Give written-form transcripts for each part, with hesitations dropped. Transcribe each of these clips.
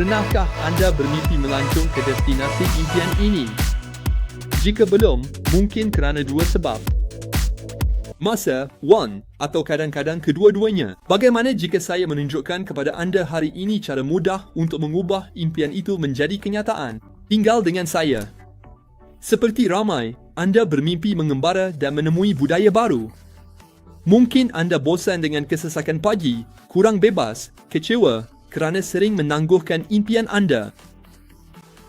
Pernahkah anda bermimpi melancong ke destinasi impian ini? Jika belum, mungkin kerana dua sebab. Masa, wang, atau kadang-kadang kedua-duanya. Bagaimana jika saya menunjukkan kepada anda hari ini cara mudah untuk mengubah impian itu menjadi kenyataan? Tinggal dengan saya. Seperti ramai, anda bermimpi mengembara dan menemui budaya baru. Mungkin anda bosan dengan kesesakan pagi, kurang bebas, kecewa kerana sering menangguhkan impian anda.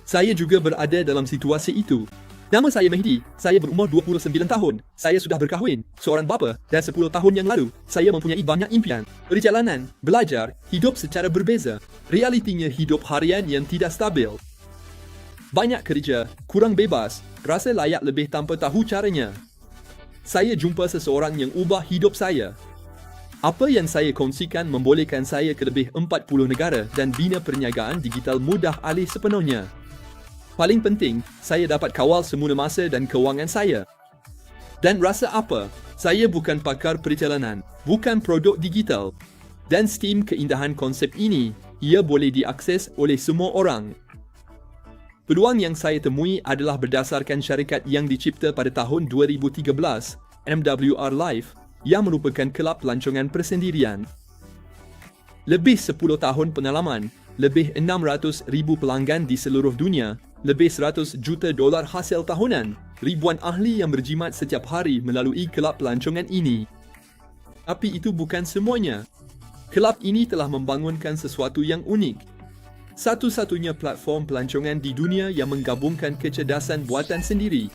Saya juga berada dalam situasi itu. Nama saya Mehdi, saya berumur 29 tahun. Saya sudah berkahwin, seorang bapa, dan 10 tahun yang lalu, saya mempunyai banyak impian. Perjalanan, belajar, hidup secara berbeza. Realitinya hidup harian yang tidak stabil. Banyak kerja, kurang bebas, rasa layak lebih tanpa tahu caranya. Saya jumpa seseorang yang ubah hidup saya. Apa yang saya kongsikan membolehkan saya ke lebih 40 negara dan bina perniagaan digital mudah alih sepenuhnya. Paling penting, saya dapat kawal semula masa dan kewangan saya. Dan rasa apa? Saya bukan pakar perjalanan, bukan produk digital. Dan stim keindahan konsep ini, ia boleh diakses oleh semua orang. Peluang yang saya temui adalah berdasarkan syarikat yang dicipta pada tahun 2013, MWR Life, yang merupakan kelab pelancongan persendirian. Lebih 10 tahun pengalaman, lebih 600,000 pelanggan di seluruh dunia, lebih 100 juta dolar hasil tahunan, ribuan ahli yang berjimat setiap hari melalui kelab pelancongan ini. Tapi itu bukan semuanya. Kelab ini telah membangunkan sesuatu yang unik. Satu-satunya platform pelancongan di dunia yang menggabungkan kecerdasan buatan sendiri.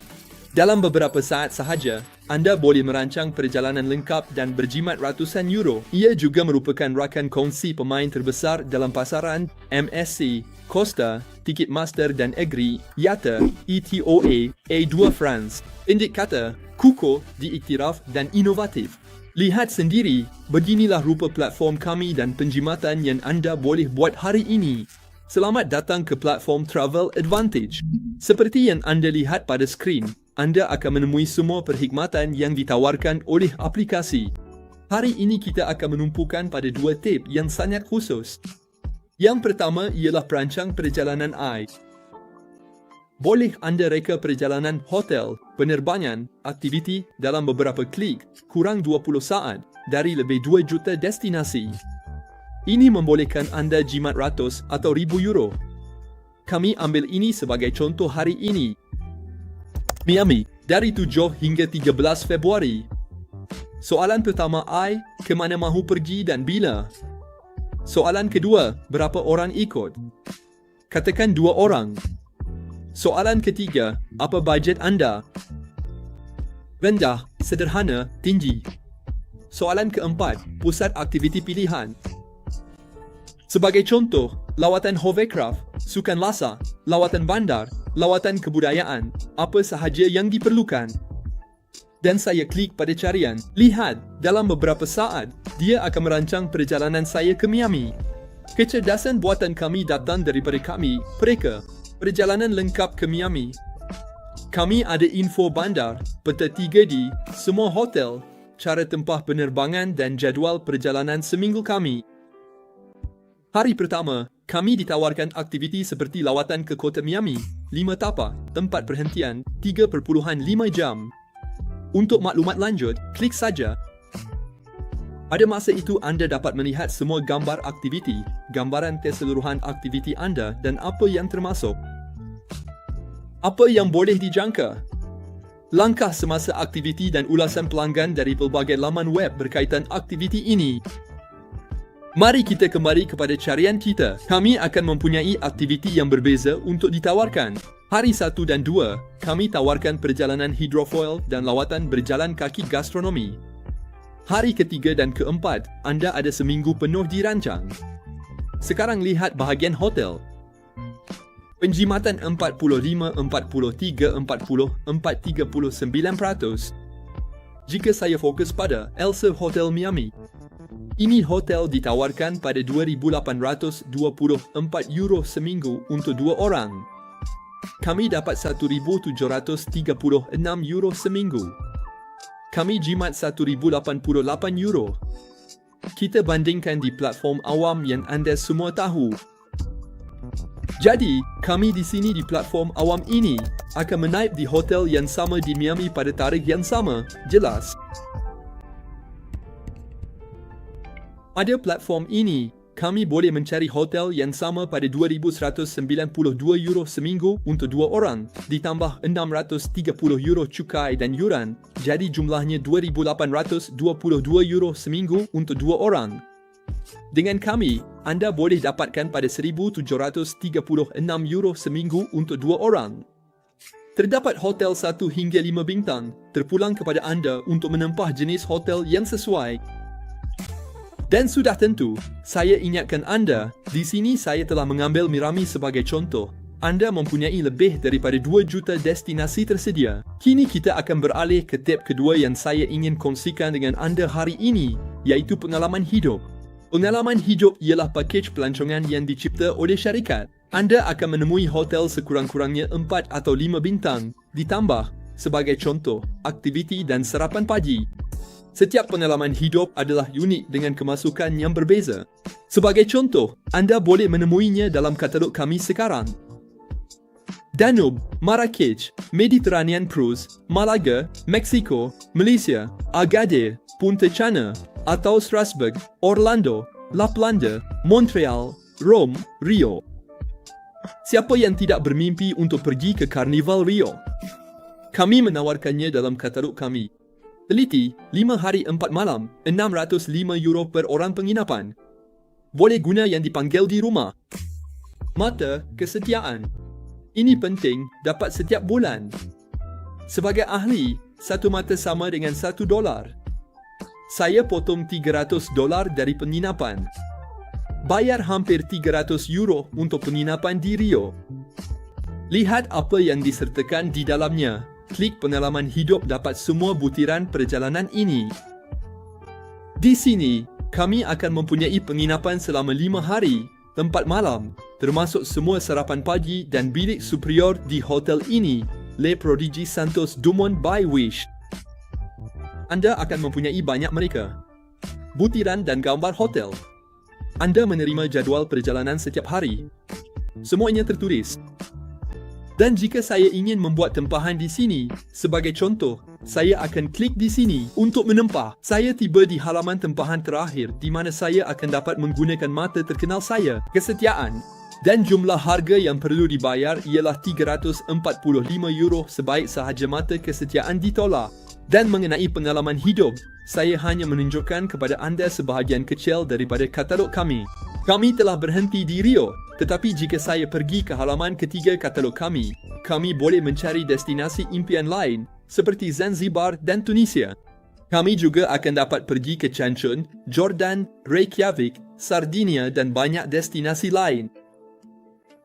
Dalam beberapa saat sahaja, anda boleh merancang perjalanan lengkap dan berjimat ratusan euro. Ia juga merupakan rakan kongsi pemain terbesar dalam pasaran MSC, Costa, Ticketmaster dan Agri, Yata, ETOA, A2 France. Pendek kata, kukuh, diiktiraf dan inovatif. Lihat sendiri, beginilah rupa platform kami dan penjimatan yang anda boleh buat hari ini. Selamat datang ke platform Travel Advantage. Seperti yang anda lihat pada skrin, anda akan menemui semua perkhidmatan yang ditawarkan oleh aplikasi. Hari ini kita akan menumpukan pada dua tip yang sangat khusus. Yang pertama ialah perancang perjalanan anda. Boleh anda reka perjalanan hotel, penerbangan, aktiviti dalam beberapa klik, kurang 20 saat, dari lebih 2 juta destinasi. Ini membolehkan anda jimat ratus atau ribu euro. Kami ambil ini sebagai contoh hari ini. Miami, dari 7 hingga 13 Februari. Soalan pertama ke mana mahu pergi dan bila? Soalan kedua, berapa orang ikut? Katakan 2 orang. Soalan ketiga, apa bajet anda? Rendah, sederhana, tinggi. Soalan keempat, pusat aktiviti pilihan. Sebagai contoh, lawatan hovercraft, sukan laser, lawatan bandar, lawatan kebudayaan, apa sahaja yang diperlukan. Dan saya klik pada carian. Lihat, dalam beberapa saat, dia akan merancang perjalanan saya ke Miami. Kecerdasan buatan kami datang daripada kami, mereka. Perjalanan lengkap ke Miami. Kami ada info bandar, peta 3D, semua hotel, cara tempah penerbangan dan jadual perjalanan seminggu kami. Hari pertama, kami ditawarkan aktiviti seperti lawatan ke kota Miami, 5 tapak, tempat perhentian, 3.5 jam. Untuk maklumat lanjut, klik saja. Pada masa itu anda dapat melihat semua gambar aktiviti, gambaran keseluruhan aktiviti anda dan apa yang termasuk. Apa yang boleh dijangka? Langkah semasa aktiviti dan ulasan pelanggan dari pelbagai laman web berkaitan aktiviti ini. Mari kita kembali kepada carian kita. Kami akan mempunyai aktiviti yang berbeza untuk ditawarkan. Hari 1 dan 2, kami tawarkan perjalanan hidrofoil dan lawatan berjalan kaki gastronomi. Hari ketiga dan keempat, anda ada seminggu penuh dirancang. Sekarang lihat bahagian hotel. Penjimatan 45, 43, 40, 439%. Jika saya fokus pada Elsa Hotel Miami, ini hotel ditawarkan pada 2,824 euro seminggu untuk 2 orang. Kami dapat 1,736 euro seminggu. Kami jimat 1,088 euro. Kita bandingkan di platform awam yang anda semua tahu. Jadi, kami di sini di platform awam ini akan menaip di hotel yang sama di Miami pada tarikh yang sama, jelas. Pada platform ini, kami boleh mencari hotel yang sama pada €2,192 seminggu untuk 2 orang, ditambah €630 cukai dan yuran, jadi jumlahnya €2,822 seminggu untuk 2 orang. Dengan kami, anda boleh dapatkan pada €1,736 seminggu untuk 2 orang. Terdapat hotel 1 hingga 5 bintang, terpulang kepada anda untuk menempah jenis hotel yang sesuai. Dan sudah tentu, saya ingatkan anda, di sini saya telah mengambil Miami sebagai contoh. Anda mempunyai lebih daripada 2 juta destinasi tersedia. Kini kita akan beralih ke tab kedua yang saya ingin kongsikan dengan anda hari ini, iaitu pengalaman hidup. Pengalaman hidup ialah pakej pelancongan yang dicipta oleh syarikat. Anda akan menemui hotel sekurang-kurangnya 4 atau 5 bintang, ditambah, sebagai contoh, aktiviti dan sarapan pagi. Setiap pengalaman hidup adalah unik dengan kemasukan yang berbeza. Sebagai contoh, anda boleh menemuinya dalam katalog kami sekarang. Danube, Marrakech, Mediterranean Cruise, Malaga, Mexico, Malaysia, Agadir, Punta Cana, atau Strasbourg, Orlando, Laplanda, Montreal, Rome, Rio. Siapa yang tidak bermimpi untuk pergi ke Karnival Rio? Kami menawarkannya dalam katalog kami. Teliti, 5 hari 4 malam, €605 per orang penginapan. Boleh guna yang dipanggil di rumah. Mata kesetiaan. Ini penting, dapat setiap bulan. Sebagai ahli, satu mata sama dengan $1. Saya potong $300 dari penginapan. Bayar hampir €300 untuk penginapan di Rio. Lihat apa yang disertakan di dalamnya. Klik pengalaman hidup dapat semua butiran perjalanan ini. Di sini, kami akan mempunyai penginapan selama 5 hari, 4 malam, termasuk semua sarapan pagi dan bilik superior di hotel ini, Le Prodigy Santos Dumont by Wish. Anda akan mempunyai banyak mereka. Butiran dan gambar hotel. Anda menerima jadual perjalanan setiap hari. Semuanya tertulis. Dan jika saya ingin membuat tempahan di sini, sebagai contoh, saya akan klik di sini untuk menempah. Saya tiba di halaman tempahan terakhir di mana saya akan dapat menggunakan mata terkenal saya, kesetiaan. Dan jumlah harga yang perlu dibayar ialah €345 sebaik sahaja mata kesetiaan ditolak. Dan mengenai pengalaman hidup, saya hanya menunjukkan kepada anda sebahagian kecil daripada katalog kami. Kami telah berhenti di Rio, tetapi jika saya pergi ke halaman ketiga katalog kami, kami boleh mencari destinasi impian lain seperti Zanzibar dan Tunisia. Kami juga akan dapat pergi ke Cancun, Jordan, Reykjavik, Sardinia dan banyak destinasi lain.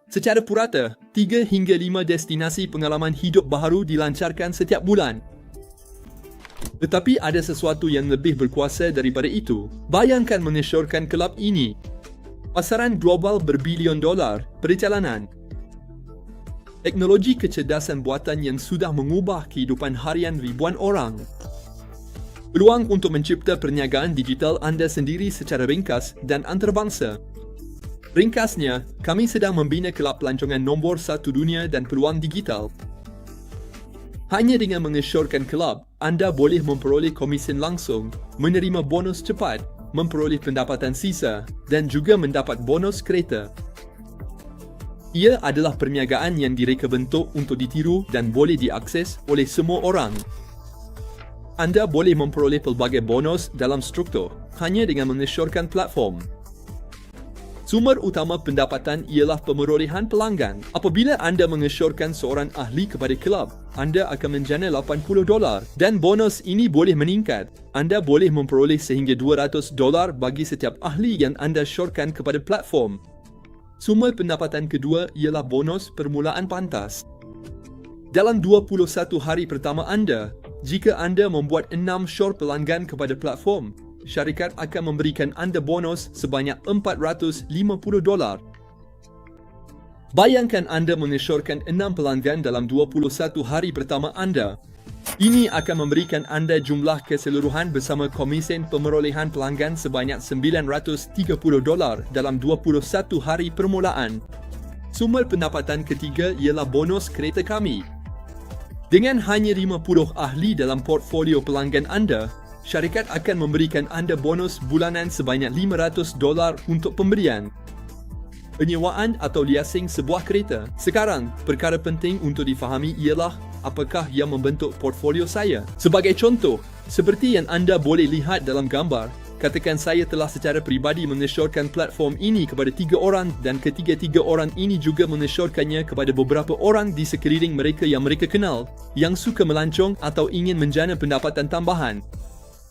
Secara purata, 3 hingga 5 destinasi pengalaman hidup baharu dilancarkan setiap bulan. Tetapi ada sesuatu yang lebih berkuasa daripada itu. Bayangkan mengesyorkan kelab ini. Pasaran global berbilion dolar, perjalanan. Teknologi kecerdasan buatan yang sudah mengubah kehidupan harian ribuan orang. Peluang untuk mencipta perniagaan digital anda sendiri secara ringkas dan antarabangsa. Ringkasnya, kami sedang membina kelab pelancongan nombor 1 dunia dan peluang digital. Hanya dengan mengesyorkan kelab, anda boleh memperoleh komisen langsung, menerima bonus cepat, memperoleh pendapatan sisa, dan juga mendapat bonus kereta. Ia adalah perniagaan yang direka bentuk untuk ditiru dan boleh diakses oleh semua orang. Anda boleh memperoleh pelbagai bonus dalam struktur hanya dengan mengesyorkan platform. Sumber utama pendapatan ialah pemerolehan pelanggan. Apabila anda mengesyorkan seorang ahli kepada kelab, anda akan menjana $80 dan bonus ini boleh meningkat. Anda boleh memperoleh sehingga $200 bagi setiap ahli yang anda syorkan kepada platform. Sumber pendapatan kedua ialah bonus permulaan pantas. Dalam 21 hari pertama anda, jika anda membuat 6 syor pelanggan kepada platform, syarikat akan memberikan anda bonus sebanyak $450. Bayangkan anda mengesyorkan 6 pelanggan dalam 21 hari pertama anda. Ini akan memberikan anda jumlah keseluruhan bersama komisen pemerolehan pelanggan sebanyak $930 dalam 21 hari permulaan. Sumber pendapatan ketiga ialah bonus kereta kami. Dengan hanya 50 ahli dalam portfolio pelanggan anda, syarikat akan memberikan anda bonus bulanan sebanyak $500 untuk pemberian. Penyewaan atau liasing sebuah kereta. Sekarang, perkara penting untuk difahami ialah apakah yang membentuk portfolio saya. Sebagai contoh, seperti yang anda boleh lihat dalam gambar, katakan saya telah secara peribadi mengesyorkan platform ini kepada 3 orang dan ketiga-tiga orang ini juga mengesyorkannya kepada beberapa orang di sekeliling mereka yang mereka kenal, yang suka melancong atau ingin menjana pendapatan tambahan.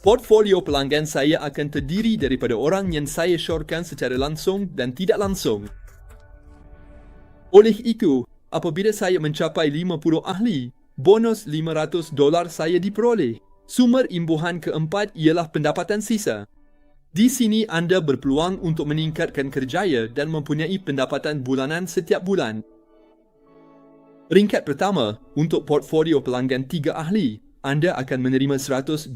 Portfolio pelanggan saya akan terdiri daripada orang yang saya syorkan secara langsung dan tidak langsung. Oleh itu, apabila saya mencapai 50 ahli, bonus $500 saya diperoleh. Sumber imbuhan keempat ialah pendapatan sisa. Di sini anda berpeluang untuk meningkatkan kerjaya dan mempunyai pendapatan bulanan setiap bulan. Peringkat pertama, untuk portfolio pelanggan 3 ahli, anda akan menerima $120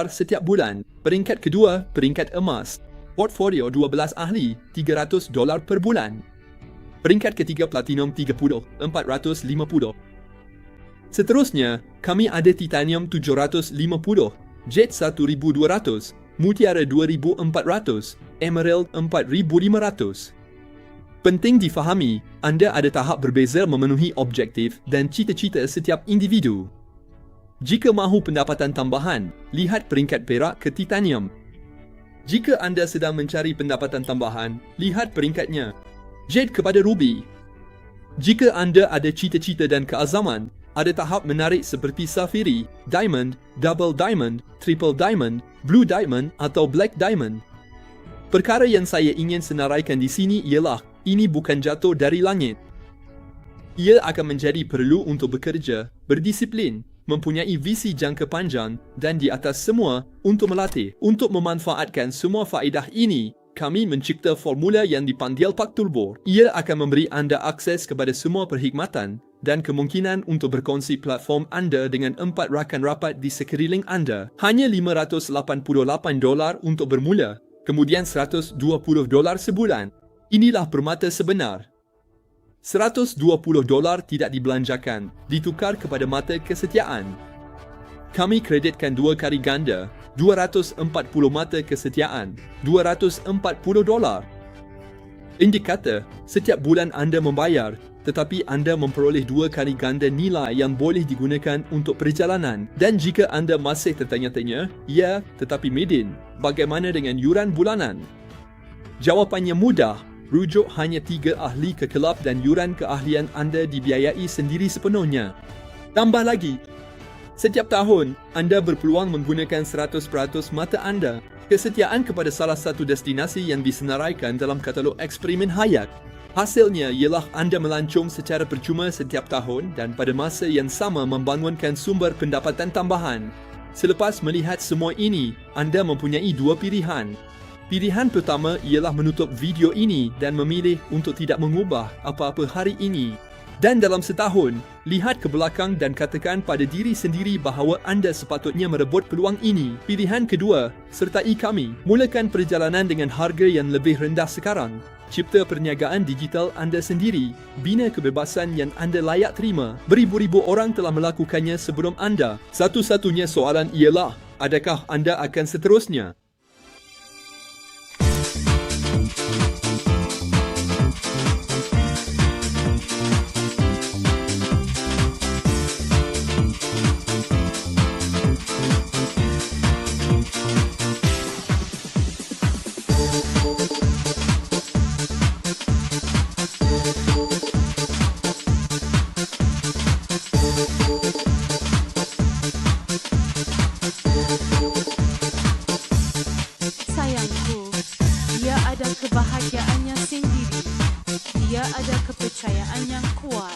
setiap bulan. Peringkat kedua, peringkat emas. Portfolio 12 ahli, $300 per bulan. Peringkat ketiga, platinum 30, $450. Seterusnya, kami ada titanium 750, jet 1200, mutiara 2400, emerald 4500. Penting difahami, anda ada tahap berbeza memenuhi objektif dan cita-cita setiap individu. Jika mahu pendapatan tambahan, lihat peringkat perak ke titanium. Jika anda sedang mencari pendapatan tambahan, lihat peringkatnya. Jade kepada ruby. Jika anda ada cita-cita dan keazaman, ada tahap menarik seperti safiri, diamond, double diamond, triple diamond, blue diamond atau black diamond. Perkara yang saya ingin senaraikan di sini ialah, ini bukan jatuh dari langit. Ia akan menjadi perlu untuk bekerja, berdisiplin, mempunyai visi jangka panjang dan di atas semua, untuk melatih. Untuk memanfaatkan semua faedah ini, kami mencipta formula yang dipanggil Pak Turbo. Ia akan memberi anda akses kepada semua perkhidmatan dan kemungkinan untuk berkongsi platform anda dengan 4 rakan rapat di sekeliling anda. Hanya $588 untuk bermula, kemudian $120 sebulan. Inilah permata sebenar. $120 tidak dibelanjakan, ditukar kepada mata kesetiaan. Kami kreditkan 2 kali ganda, 240 mata kesetiaan, $240. Indikator, setiap bulan anda membayar, tetapi anda memperoleh 2 kali ganda nilai yang boleh digunakan untuk perjalanan. Dan jika anda masih tertanya-tanya, ya, tetapi Midin, bagaimana dengan yuran bulanan? Jawapannya mudah. Rujuk hanya 3 ahli ke kelab dan yuran keahlian anda dibiayai sendiri sepenuhnya. Tambah lagi, setiap tahun, anda berpeluang menggunakan 100% mata anda. Kesetiaan kepada salah satu destinasi yang disenaraikan dalam katalog eksperimen hayat. Hasilnya ialah anda melancong secara percuma setiap tahun dan pada masa yang sama membangunkan sumber pendapatan tambahan. Selepas melihat semua ini, anda mempunyai 2 pilihan. Pilihan pertama ialah menutup video ini dan memilih untuk tidak mengubah apa-apa hari ini. Dan dalam setahun, lihat ke belakang dan katakan pada diri sendiri bahawa anda sepatutnya merebut peluang ini. Pilihan kedua, sertai kami. Mulakan perjalanan dengan harga yang lebih rendah sekarang. Cipta perniagaan digital anda sendiri. Bina kebebasan yang anda layak terima. Beribu-ribu orang telah melakukannya sebelum anda. Satu-satunya soalan ialah, adakah anda akan seterusnya? Sayangku, dia ada kebahagiaannya sendiri. Dia ada kepercayaan yang kuat.